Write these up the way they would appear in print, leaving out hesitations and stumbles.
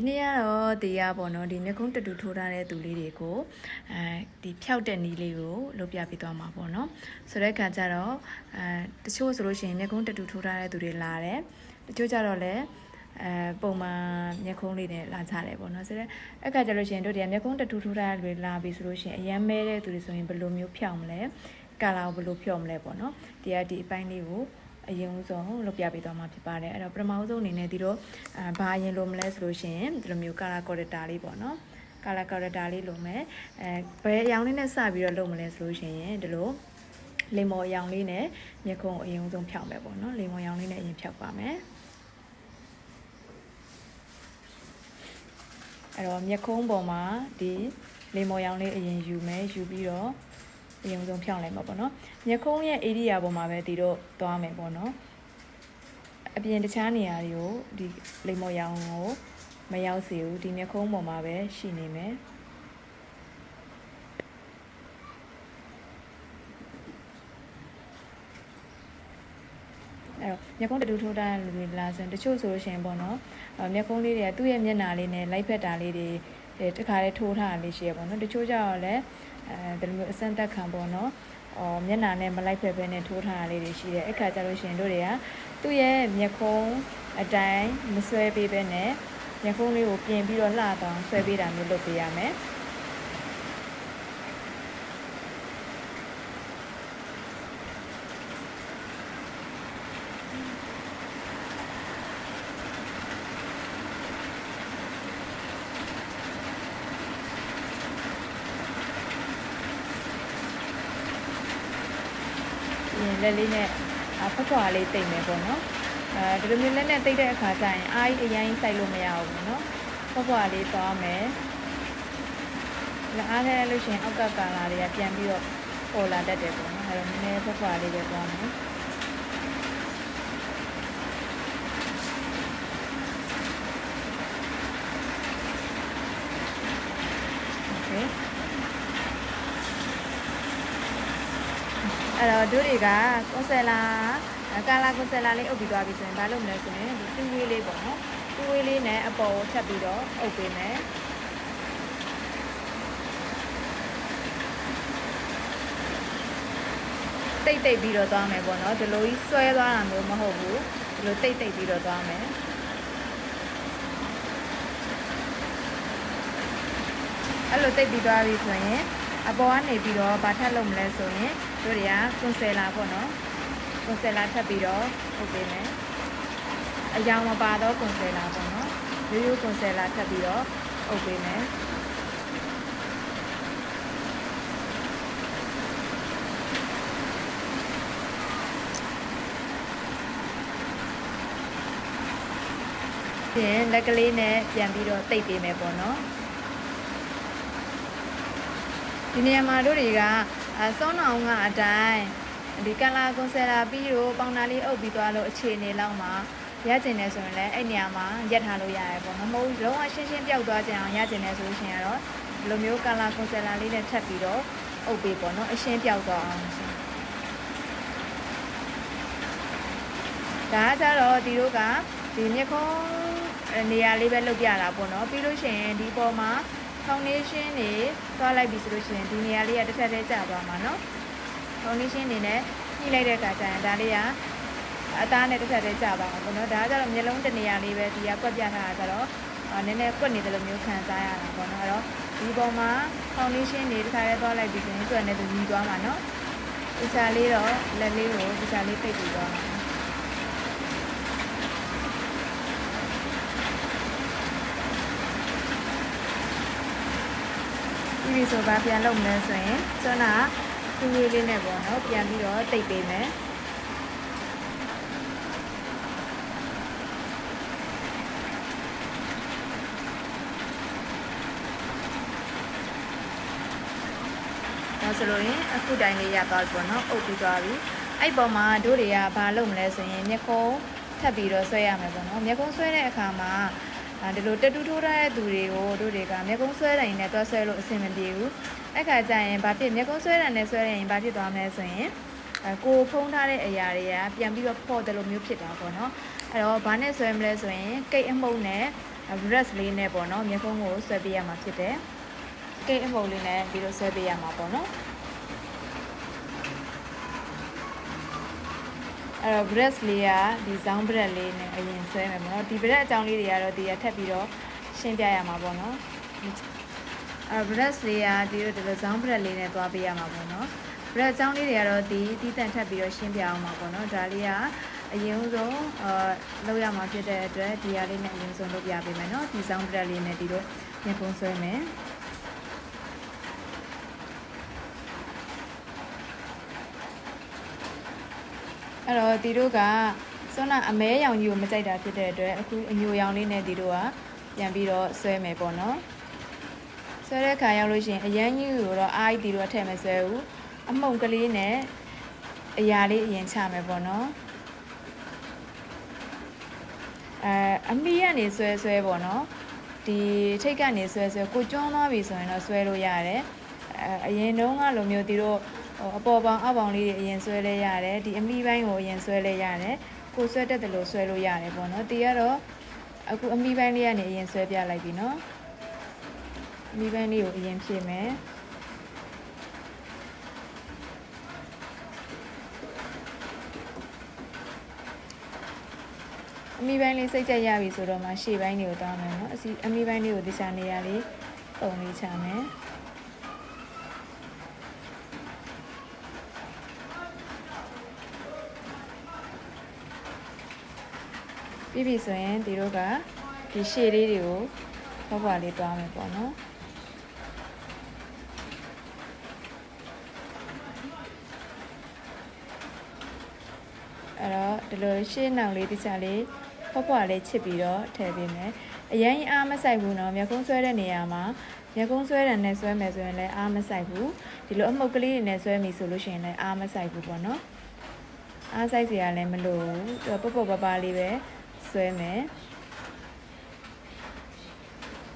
နေ့ကတော့တရားပေါ့နော်ဒီမျက်ခုံးတူထိုးထားတဲ့သူလေးတွေကိုဒီဖြောက်တဲ့နီးလေးကိုလုပ်ပြပေးသွားမှာပေါ့နော်ဆိုတဲ့အခါကျတော့တချို့ဆိုလို့ရှိရင်မျက်ခုံးတူထိုးထားတဲ့သူတွေလာတယ်တချို့ကျတော့လည်းပုံမှန်မျက်ခုံးလေးနဲ့လာကြတယ်ပေါ့နော်ဆိုတော့အခါကျလို့ရှိရင်တို့ဒီမျက်ခုံးတူထိုးထားတဲ့လူတွေလာပြီဆိုလို့ရှိရင်အရန်မဲတဲ့သူတွေဆိုရင်ဘယ်လိုမျိုးဖြောက်မလဲကာလာကိုဘယ်လိုဖြောက်မလဲပေါ့နော်ဒီအပိုင်းလေးကိုအရင်ဆုံးလုပ်ပြပေးသွားမှာဖြစ်ပါတယ်အဲ့တော့ပထမဆုံးအနေနဲ့ဒီတော့ဘာရင်လိုမလဲဆိုလို့ရှိရင်ဒီလိုမျိုး color corrector လေးပေါ့နော် color corrector လေးလိုမယ်ဘယ်အရောင်လေးနဲ့စပြီးတော့လုပ်မလဲဆိုလို့ရှိရင်ဒီလိုလေမော်အရောင်လေးနဲ့မျက်ခုံးအရင်ဆုံးဖြောက်မယ်ပေါ့နော်လေမော်အရောင်လေးနဲ့အရင်ဖြောက်ပါမယ်အဲ့တော့မျက်ခုံးပေါ်မှာဒီလေမော်ရောင်လေးအရင်ယူမယ်ယူပြီးတော့အရင်ဆုံးဖြောင်းလိုက်မှာပေါ့နော်မျက်ခုံးရဲ့ area ပေါ်မှာပဲဒီတော့သွားမယ်ပေါ့နော်အပြင်တခြားနေရာတွေကိုဒီလိမ္မော်ရောင်ကိုမရောက်စေဘူးဒီမျက်ခုံးပေါ်မှာပဲရှိနေမယ်အဲ့တော့မျက်ခုံးတူထိုးထားတဲ့လူတွေလာဆိုရင်တချို့ဆိုလို့ရှိရင်ပေါ့နော်မျက်ခုံးလေးတွေကသူ့ရဲ့မျက်နှာလေးနဲ့လိုက်ဖက်တာလေးတွေတခါလေးထိုးထားတာလေးရှိရပေါ့နော်တချို့ကျတော့လည်းဒီလိုမျိုးအစမ်းတက်ခံပေါ့နော်မျက်နှာနဲ့မလိုက်ဖက်ပဲနဲ့ထိုးထားတာလေးတွေရှိတယ်အဲ့ခါကျလို့ရှိရင်တို့တွေကသူ့ရဲ့မျက်ခုံးအတိုင်းမဆွဲပေးပဲနဲ့မျက်ခုံးလေးကိုပြင်ပြီးတော့လှအောင်ဆွဲပေးတာမျိုးလုပ်ပေးရမယ်လက်လေးနဲ့ဖွက်ဖွာလေးတိတ်မယ်ပေါ့နော်ဒီလိုမျိုးလက်နဲ့တိတ်တဲ့အခါကျရင်အားကြီးအရင်စိုက်လို့မရဘူးပေါ့နော်ဖွက်ဖွာလေးသွားမယ်လက်အားထဲလို့ရှိရင်အောက်ကကာလာတွေကပြန်ပြီးတော့ပေါ်လာတတ်တယ်ပေါ့နော်အဲတော့နည်းနည်းဖွက်ဖွာလေးပဲသွားမယ်โอเคအဲ့တော့တို့တွေကကွန်ဆယ်လာကာလာကွန်ဆယ်လာလေးအုပ်ပြီးသွားပြီဆိုရင်ဘာလုပ်မလဲဆိုရင်ဒီတူဝေးလေးပေါ့နော်တူဝေးလေးနဲ့အပေါ်ကိုထပ်ပြီးတော့အုပ်ပေးမယ်တိတ်ပြီးတော့သွားမယ်ပေါ့နော်ဒီလိုကြီးဆွဲသွားတာမျိုးမဟုတ်ဘူးဒီလိုတိတ်ပြီးတော့သွားမယ်အဲ့လိုတိတ်ပြီးသွားပြီဆိုရင်အပေါ်ကနေပြီးတော့ဘာထပ်လုပ်မလဲဆိုရင်တို့တွေကကွန်ဆယ်လာပေါ့နော်ကွန်ဆယ်လာထပ်ပြီးတော့ဟုတ်ပေးမယ်အယောင်မပါတော့ကွန်ဆယ်လာပေါ့နော်ရိုးရိုးကွန်ဆယ်လာထပ်ပြီးတော့ဟုတ်ပေးမယ်ပြန်လက်ကလေးနဲ့ပြန်ပြီးတော့တိတ်ပေးမယ်ပေါ့နော်ဒီနေရာမှာတို့တွေကစောင်းအောင်ကအတိုင်းဒီကလာကွန်ဆယ်လာပြီးတော့ပေါင်နာလေးအုပ်ပြီးသွားလို့အခြေအနေလောက်မှာရကျင်နေဆိုရင်လည်းအဲ့နေရာမှာရက်ထားလို့ရတယ်ပေါ့နော်မဟုတ်လုံးဝရှင်းပျောက်သွားကြအောင်ရကျင်နေဆိုလို့ရှိရင်တော့ဒီလိုမျိုးကလာကွန်ဆယ်လာလေးနဲ့ထပ်ပြီးတော့အုပ်ပေးပေါ့နော်အရှင်းပျောက်သွားအောင်ဆိုဒါကကြတော့ဒီတို့ကဒီမျက်ခုံးနေရာလေးပဲလုပ်ပြတာပေါ့နော်ပြီးလို့ရှိရင်ဒီပေါ်မှာဖောင်ဒေးရှင်းတွေသွားလိုက်ပြီဆိုလို့ရှိရင်ဒီနေရာလေးကတစ်ထပ်တည်းကျသွားမှာเนาะဖောင်ဒေးရှင်းတွေနဲ့ညှိလိုက်တဲ့အခါကျရင်ဒါလေးကအသားနဲ့တစ်ထပ်တည်းကျသွားမှာပေါ့เนาะဒါကကျတော့မျက်လုံးတစ်နေရာလေးပဲဒီကကွက်ပြထားတာကျတော့နည်းနည်းကွက်နေတယ်လို့မျိုးခံစားရတာပေါ့เนาะအဲ့တော့ဒီပေါ်မှာဖောင်ဒေးရှင်းတွေတစ်ခါတည်းသွားလိုက်ပြီဆိုရင်သူကလည်းသူညီသွားမှာเนาะဒီချာလေးတော့လက်လေးကိုဒီချာလေးပိတ်ပြီးသွားမှာဒီဆိုပါပြန်လုပ်မယ်ဆိုရင်စွမ်းနာတူဝေးလေးနဲ့ပေါ့နော်ပြန်ပြီးတော့တိတ်ပေးမယ်ဒါဆိုလို့ရင်အခုတိုင်းလေးရသွားပြီပေါ့နော်အုပ်ပြီးသွားပြီအဲ့ပေါ်မှာတို့တွေကဘာလုပ်မလဲဆိုရင်မျက်ခုံးထပ်ပြီးတော့ဆွဲရမယ်ပေါ့နော်မျက်ခုံးဆွဲတဲ့အခါမှာဒီလိုတက်တူးထိုးထားတဲ့သူတွေကိုတို့တွေကမျက်ကုံးဆွဲတိုင်းနဲ့တွားဆွဲလို့အဆင်မပြေဘူးအဲ့ခါကျရင်ဘာဖြစ်မျက်ကုံးဆွဲတိုင်းနဲ့ဆွဲရင်ဘာဖြစ်သွားမလဲဆိုရင်ကိုဖုံးထားတဲ့အရာတွေကပြန်ပြီးတော့ဖော့တယ်လို့မျိုးဖြစ်တာပေါ့နော်အဲ့တော့ဘာနဲ့ဆွဲမလဲဆိုရင်ကိတ်အမှုန့်နဲ့ brush လေးနဲ့ပေါ့နော်မျက်ခုံးကိုဆွဲပေးရမှာဖြစ်တယ်ကိတ်အမှုံလေးနဲ့ဒီလိုဆွဲပေးရမှာပေါ့နော်အဲ့တော့ brush လေးကဒီ sound brush လေးနဲ့အရင်ဆွဲမယ်ပေါ့နော်ဒီ brush အကြောင်းလေးတွေကတော့ဒီကထပ်ပြီးတော့ရှင်းပြရမှာပေါ့နော်brush လေးကဒီလို sound brush လေးနဲ့သွားပေးရမှာပေါ့နော် brush အကြောင်းလေးတွေကတော့ဒီတီးတန့်ထပ်ပြီးတော့ရှင်းပြအောင်ပါပေါ့နော်ဒါလေးကအရင်ဆုံးလောက်ရမှာဖြစ်တဲ့အတွက်ဒီဟာလေးနဲ့အရင်ဆုံးလုပ်ပြပေးမယ်နော်ဒီ sound brush လေးနဲ့ဒီလိုမျက်ခုံးဆွဲမယ်အဲ့တော့ဒီတို့ကစွမ်းနာအမဲရောင်ကြီးကိုမကြိုက်တာဖြစ်တဲ့အတွက်အခုအညိုရောင်လေးနဲ့ဒီတို့ကပြန်ပြီးတော့ဆွဲမယ်ပေါ့နော်ဆွဲတဲ့အခါရောက်လို့ရှိရင်အရန်ကြီးကိုတော့အားကြီးဒီတို့ထည့်မဆွဲဘူးအမှုန်ကလေးနဲ့အရာလေးအရင်ချမယ်ပေါ့နော်အမီးကနေဆွဲပေါ့နော်ဒီထိတ်ကနေဆွဲကိုကျွန်းသွားပြီဆိုရင်တော့ဆွဲလို့ရတယ်အရင်တုန်းကလိုမျိုးဒီတို့အပေါ်ပေါင်းအောက်ပေါင်းလေးတွေအရင်ဆွဲလဲရတယ်ဒီအမီးပိုင်းကိုအရင်ဆွဲလဲရတယ်ကိုဆွဲတတ်တယ်လို့ဆွဲလို့ရတယ်ပေါ့နော်ဒီကတော့အခုအမီးပိုင်းလေးကနေအရင်ဆွဲပြလိုက်ပြီနော်အမီးပိုင်းလေးကိုအရင်ဖြည့်မယ်အမီပိုင်းလေးစိတ်ကြရပြီဆိုတော့မှရှေ့ပိုင်းတွေကိုတောင်းမယ်နော်အမီပိုင်းလေးကိုတခြားနေရာလေးပုံလေးချမယ်ပြီးပြီဆိုရင်ဒီတို့ကဒီရှေ့လေးတွေကိုဖွာလေးတောင်းမယ်ပေါ့နော်အဲ့တော့ဒီလိုရှေ့နောက်လေးတခြားလေးဖွာလေးချစ်ပြီးတော့ထည့်ပေးမယ်အရင်အားမဆိုင်ဘူးเนาะမျက်ခုံးဆွဲတဲ့နေရာမှာမျက်ခုံးဆွဲတဲ့နဲ့ဆွဲမယ်ဆိုရင်လည်းအားမဆိုင်ဘူးဒီလိုအမှုတ်ကလေးတွေနဲ့ဆွဲမိဆိုလို့ရှိရင်လည်းအားမဆိုင်ဘူးပေါ့เนาะအားဆိုင်စရာလည်းမလိုဘူးပုတ်ပပလေးပဲဆွဲမယ်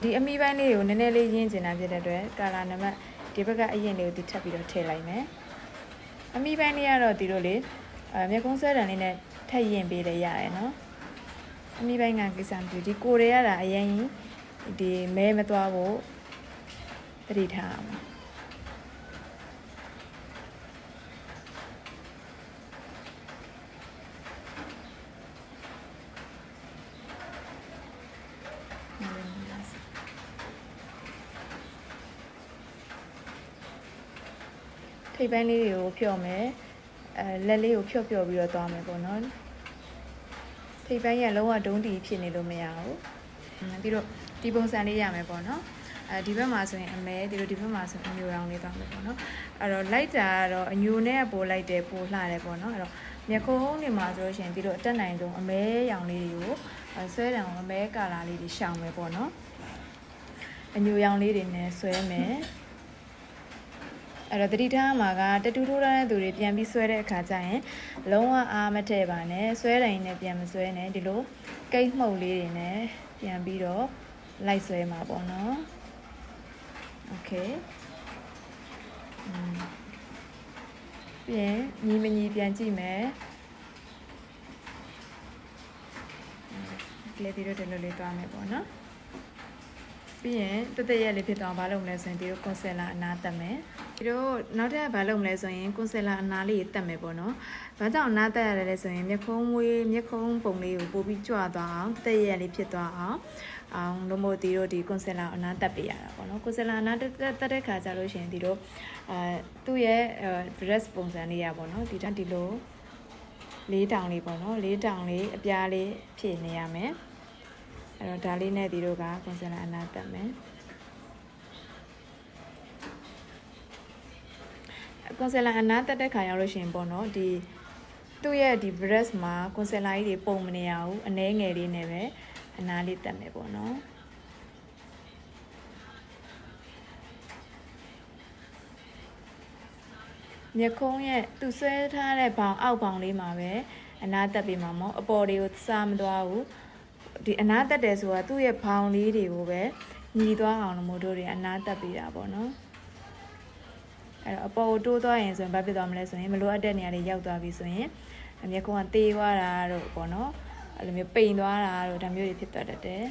ဒီအမီပိုင်းလေးကိုနည်းနည်းလေးရင်းကျင်တာဖြစ်တဲ့အတွက်ကာလာနံပါတ်ဒီဘက်ကအရင်လေးကိုဒီထပ်ပြီးတော့ထည့်လိုက်မယ်အမီပိုင်းလေးကတော့ဒီလိုလေးမျက်ခုံးဆွဲတံလေးနဲ့ထပ်ရင်ပေးလေရတယ်နော်အမီပိုင်းကကိစ္စမဖြစ်ဒီကိုတွေရတာအရင်ဒီမဲမသွားဖို့တတိထားအောင်ထိပ်ပိုင်းလေးတွေကိုဖြော့မယ်လက်လေးကိုဖြော့ပြီးတော့သွားမယ်ပေါ့နော်ထိပ်ပိုင်းကလုံးဝဒုံးတီဖြစ်နေလို့မရဘူးပြီးတော့ဒီပုံစံလေးရမယ်ပေါ့နော်ဒီဘက်မှာဆိုရင်အမဲဒီလိုဒီဘက်မှာဆိုအညိုရောင်လေးသွားမယ်ပေါ့နော်အဲ့တော့လိုက်တာကတော့အညိုနဲ့ပိုလိုက်တယ်ပိုလှတယ်ပေါ့နော်အဲ့တော့မျက်ခုံးတွေမှာဆိုလို့ရှိရင်ဒီလိုအတက်နိုင်ဆုံးအမဲရောင်လေးတွေကိုဆွဲတယ်အမဲကာလာလေးတွေရှောင်မယ်ပေါ့နော်အညိုရောင်လေးတွေနဲ့ဆွဲမယ်အဲ့တော့တတိထားမှာကတတူထိုးထားတဲ့သူတွေပြန်ပြီးဆွဲတဲ့အခါကျရင်လုံးဝအားမထည့်ပါနဲ့ဆွဲတိုင်းနဲ့ပြန်မဆွဲနဲ့ဒီလိုကိတ်မှုတ်လေးတွေနဲ့ပြန်ပြီးတော့လိုက်ဆွဲမှာပေါ့နော်โอเคပြန်ညီမညီပြန်ကြည့်မယ်ဒီလေးတို့ဒီလိုလေးသွားမယ်ပေါ့နော်ပြီးရင်တရက်လေးဖြစ်သွားဘာလုပ်မလဲဆိုရင်ဒီလိုကွန်ဆယ်လာအနာတက်မယ်ဒီလိုနောက်ထပ်ဘာလုပ်မလဲဆိုရင်ကွန်ဆယ်လာအနာလေးတက်မယ်ပေါ့နော်ဘာကြောင့်အနာတက်ရတယ်လဲဆိုရင်မျက်ခုံးမွေးမျက်ခုံးပုံလေးကိုပို့ပြီးကြွသွားအောင်တရက်လေးဖြစ်သွားအောင်လို့မို့ဒီတို့ဒီကွန်ဆယ်လာအနာတက်ပေးရတာပေါ့နော်ကွန်ဆယ်လာအနာတက်တဲ့ခါကျလို့ရှိရင်ဒီလိုသူ့ရဲ့ dress ပုံစံလေးရပေါ့နော်ဒီလိုလေးတောင်လေးပေါ့နော်လေးတောင်လေးအပြားလေးဖြည့်နေရမယ်အဲ့တော့ဒါလေးနဲ့ဒီတို့ကကွန်ဆယ်လာအနာတက်မယ်ကွန်ဆယ်လာအနာတက်တဲ့ခါရောက်လို့ရှိရင်ပေါ့နော်ဒီသူ့ရဲ့ဒီ breast မှာကွန်ဆယ်လာကြီးတွေပုံမနေရဘူးအနှဲငယ်လေးနဲ့ပဲအနာလေးတက်မယ်ပေါ့နော်မျက်ခုံးရဲ့သူဆွဲထားတဲ့ဘောင်အောက်ဘောင်လေးမှာပဲအနာတက်ပြီးမှာမို့အပေါ်တွေကိုစားမသွားဘူးဒီအနာတက်တယ်ဆိုတာသူ့ရဲ့ဘောင်လေးတွေကိုပဲညီသွားအောင်လို့မို့တို့တွေအနာတက်ပေးတာပေါ့နော်အဲ့တော့အပေါ်ကိုတိုးသွားရင်ဆိုရင်ဘာဖြစ်သွားမလဲဆိုရင်မလိုအပ်တဲ့နေရာတွေရောက်သွားပြီဆိုရင်မျက်ခုံးကတေးသွားတာတို့ပေါ့နော်အဲ့လိုမျိုးပိန်သွားတာတို့ဒါမျိုးတွေဖြစ်တတ်တယ်